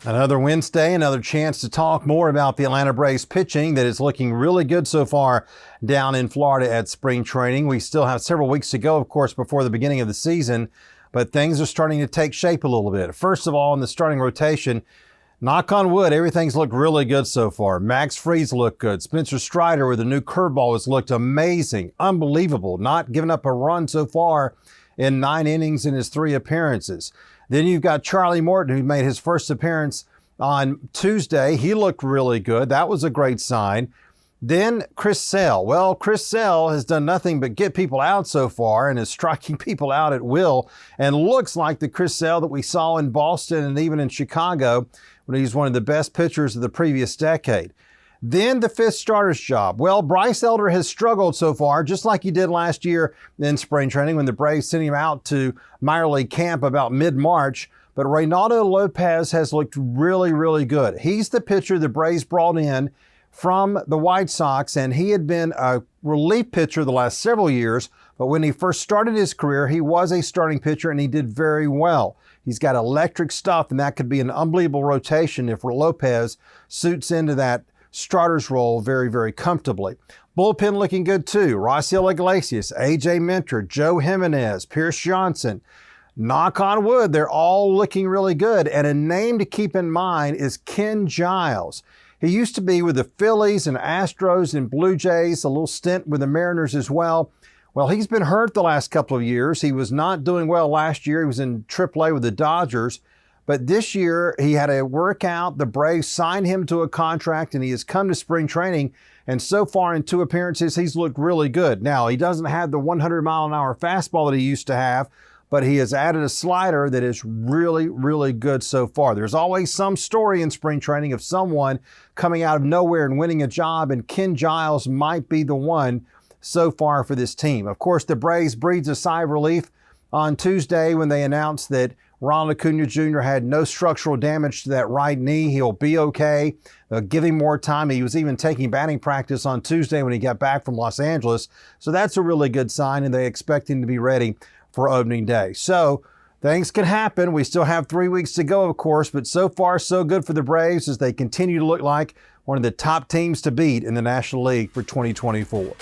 Another Wednesday, another chance to talk more about the Atlanta Braves pitching that is looking really good so far down in Florida at spring training. We still have several weeks to go, of course, before the beginning of the season, but things are starting to take shape a little bit. First of all, in the starting rotation, knock on wood, everything's looked really good so far. Max Fried's looked good. Spencer Strider with a new curveball has looked amazing, unbelievable, not giving up a run so far in 9 innings in his 3 appearances. Then you've got Charlie Morton, who made his first appearance on Tuesday. He looked really good. That was a great sign. Then Chris Sale. Well, Chris Sale has done nothing but get people out so far and is striking people out at will, and looks like the Chris Sale that we saw in Boston and even in Chicago when he's one of the best pitchers of the previous decade. Then the 5th starter's job. Well, Bryce Elder has struggled so far, just like he did last year in spring training when the Braves sent him out to minor league camp about mid-March. But Reynaldo Lopez has looked really, really good. He's the pitcher the Braves brought in from the White Sox, and he had been a relief pitcher the last several years. But when he first started his career, he was a starting pitcher, and he did very well. He's got electric stuff, and that could be an unbelievable rotation if Lopez suits into that starter's role very, very comfortably. Bullpen looking good too. Raisel Iglesias, AJ Minter, Joe Jimenez, Pierce Johnson. Knock on wood, they're all looking really good. And a name to keep in mind is Ken Giles. He used to be with the Phillies and Astros and Blue Jays, a little stint with the Mariners as well. Well, he's been hurt the last couple of years. He was not doing well last year. He was in AAA with the Dodgers. But this year, he had a workout. The Braves signed him to a contract, and he has come to spring training. And so far in 2 appearances, he's looked really good. Now, he doesn't have the 100-mile-an-hour fastball that he used to have, but he has added a slider that is really, really good so far. There's always some story in spring training of someone coming out of nowhere and winning a job, and Ken Giles might be the one so far for this team. Of course, the Braves breathed a sigh of relief on Tuesday when they announced that Ronald Acuna Jr. had no structural damage to that right knee. He'll be okay. They'll give him more time. He was even taking batting practice on Tuesday when he got back from Los Angeles. So that's a really good sign, and they expect him to be ready for opening day. So things can happen. We still have 3 weeks to go, of course, but so far so good for the Braves as they continue to look like one of the top teams to beat in the National League for 2024.